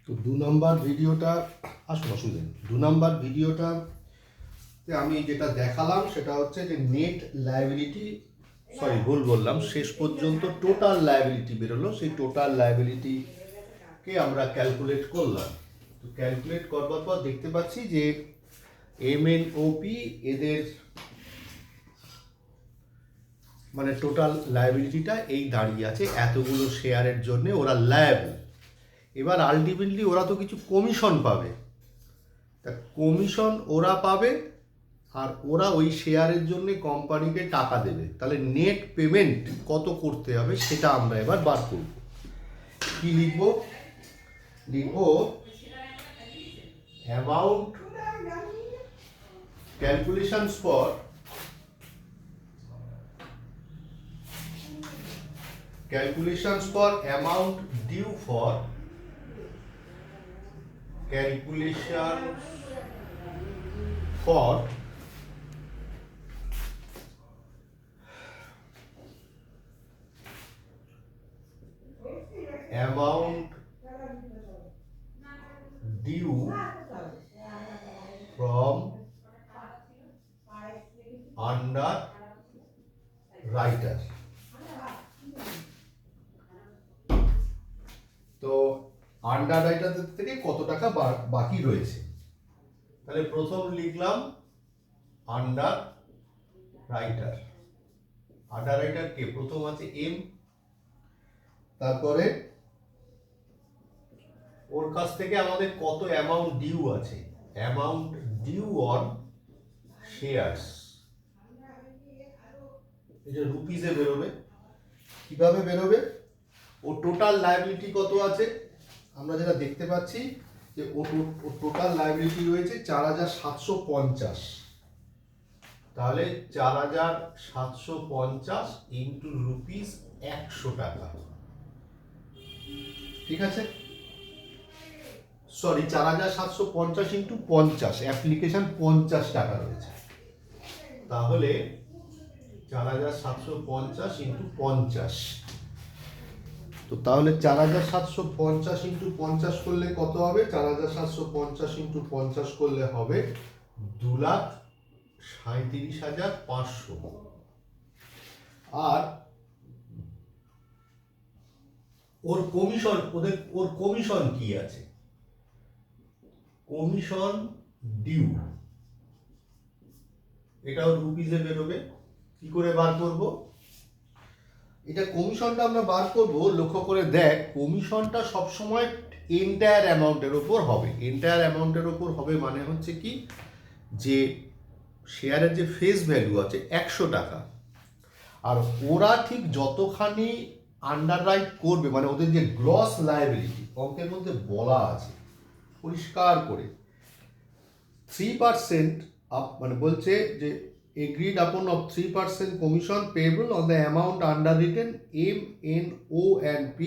তো 2 নম্বর ভিডিওটা আসুন 2 নম্বর ভিডিওটাতে আমি যেটা দেখালাম সেটা হচ্ছে যে নেট লায়াবিলিটি, ভুল বললাম, শেষ পর্যন্ত টোটাল লায়াবিলিটি বেরোলো। সেই টোটাল লায়াবিলিটিকে আমরা ক্যালকুলেট করলাম। তো ক্যালকুলেট করবার পর দেখতে পাচ্ছি যে এমএনওপি এদের মানে টোটাল লায়াবিলিটিটা এই দাঁড়িয়ে আছে, এতগুলো শেয়ারের জন্য ওরা লায়াবল। এবার আলটিমেটলি ওরা তো কিছু কমিশন পাবে, তা কমিশন ওরা পাবে আর ওরা ওই শেয়ারের জন্য কোম্পানিকে টাকা দেবে। তাহলে নেট পেমেন্ট কত করতে হবে সেটা আমরা এবার বার করব। কি লিখব? Amount calculations for amount due for amount due from underwriter. তো আন্ডাররাইটার থেকে কত টাকা বাকি রয়েছে। তাহলে প্রথম লিখলাম আন্ডাররাইটার কে প্রথম আছে এম, তারপরে ওর কাছ থেকে আমাদের কত অ্যামাউন্ট ডিউ আছে, অ্যামাউন্ট ডিউ অন শেয়ারস, এটা রুপিসে বেরোবে। কিভাবে বেরোবে? ও টোটাল লায়াবিলিটি কত আছে আমরা যেটা দেখতে পাচ্ছি যে ও টোটাল লায়াবিলিটি রয়েছে 4750। তাহলে 4750 ইন্টু রুপিস 100 টাকা, ঠিক আছে? 4750 ইন্টু 50, অ্যাপ্লিকেশন 50 টাকা রয়েছে। তাহলে 4750 ইন্টু 50, তো তাহলে 4750 ইন্টু 50 করলে কত হবে? 4750 ইন্টু 50 করলে হবে 2,37,500। আর ওর কমিশন কি আছে? কমিশন ডিউ, এটাও রুপিসে বেরোবে। কি করে বার করব এটা? কমিশনটা আমরা বার করব, লক্ষ্য করে দেখ, কমিশনটা সবসময় এন্টায়ার অ্যামাউন্টের ওপর হবে। এন্টায়ার অ্যামাউন্টের ওপর হবে মানে হচ্ছে কি, যে শেয়ারের যে ফেস ভ্যালু আছে 100 টাকা, আর ওরা ঠিক যতখানি আন্ডাররাইট করবে, মানে ওদের যে গ্রস লায়াবিলিটি অঙ্কের মধ্যে বলা আছে পরিষ্কার করে 3% মানে বলছে যে agreed upon of 3% commission payable on the amount underwritten M, N, O and P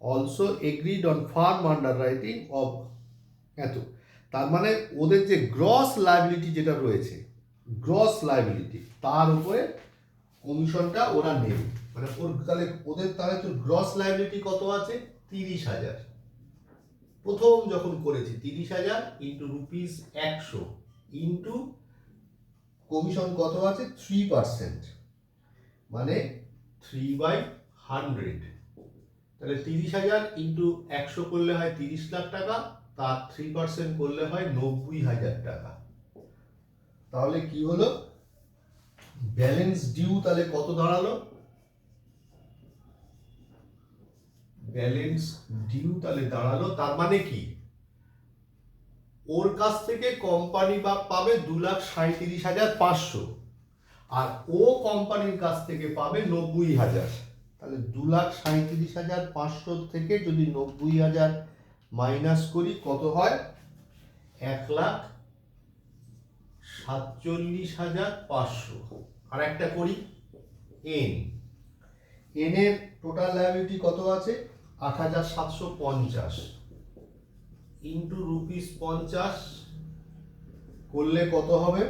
also agreed on firm underwriting of এত। তার মানে ওদের যে গ্রস লায়াবিলিটি যেটা রয়েছে, গ্রস লায়াবিলিটি, তার উপরে কমিশনটা ওরা নেবে। মানে ওদের তাহলে তো গ্রস লায়াবিলিটি কত আছে? 30,000। প্রথম যখন করেছি 30,000 ইন্টু রুপিস 100 ইন্টু কমিশন কত আছে? 3%, মানে 3/100। তাহলে 30,000 ইন্টু 100 করলে হয় 30 লাখ টাকা, তার 3% করলে হয় 90,000 টাকা। তাহলে কি হলো? ব্যালেন্স ডিউ তাহলে কত দাঁড়ালো? ব্যালেন্স ডিউ তাহলে দাঁড়ালো, তার মানে কি, ওর কাছ থেকে কোম্পানি পাবে 2,37,500 আর ও কোম্পানির কাছ থেকে পাবে 90,000। তাহলে 2,37,500 থেকে যদি 90,000 মাইনাস করি কত হয়? 1,47,500। আর একটা করি এন এর টোটাল লায়াবিলিটি কত আছে? 8,750 ইন্টু রুপিস 50 করলে কত হবে?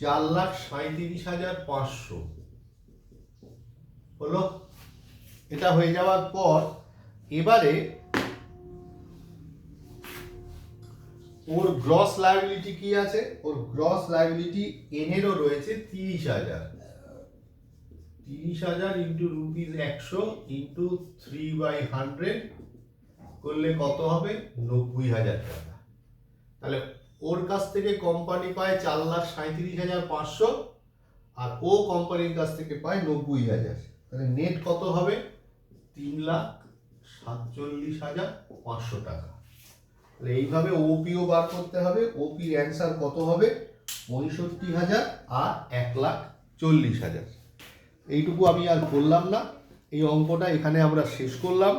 4,37,500 হলো। এটা হয়ে যাওয়ার পর এবারে ওর গ্রস লায়াবিলিটি কি আছে? ওর গ্রস লায়াবিলিটি এনেরও রয়েছে 30,000। 30,000 ইন্টু রুপিস 100 ইন্টু 3/100 করলে কত হবে? 90,000 টাকা। তাহলে ওর কাছ থেকে কোম্পানি পায় 4,37,500 আর ও কোম্পানির কাছ থেকে পায় 90,000। তাহলে নেট কত হবে? 3,47,500 টাকা। তাহলে এইভাবে ওপিও বার করতে হবে। ওপির অ্যান্সার কত হবে? 65,000 আর 1,40,000। এইটুকু আমি আর করলাম না, এই অঙ্কটা এখানে আমরা শেষ করলাম।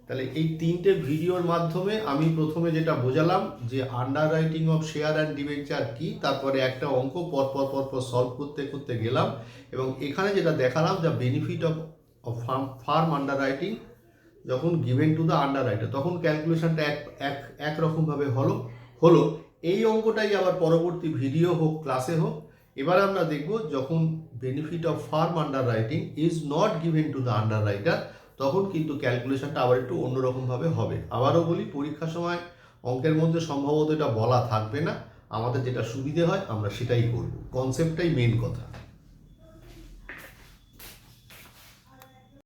তাহলে এই তিনটে ভিডিওর মাধ্যমে আমি প্রথমে যেটা বোঝালাম যে under writing of share and debenture কি, তারপরে একটা অঙ্ক পরপর সলভ করতে করতে গেলাম এবং এখানে যেটা দেখালাম যা benefit of firm underwriting যখন given to the underwriter, তখন ক্যালকুলেশনটা একরকমভাবে হলো। এই অঙ্কটাই আবার পরবর্তী ভিডিও হোক, ক্লাসে হোক। এবার আমরা দেখব যখন benefit of firm under writing is not given to the underwriter, তখন কিন্তু ক্যালকুলেশনটা আবার একটু অন্যরকমভাবে হবে। আবারও বলি, পরীক্ষার সময় অঙ্কের মধ্যে সম্ভবত এটা বলা থাকবে না, আমাদের যেটা সুবিধে হয় আমরা সেটাই করব, কনসেপ্টটাই মেন কথা।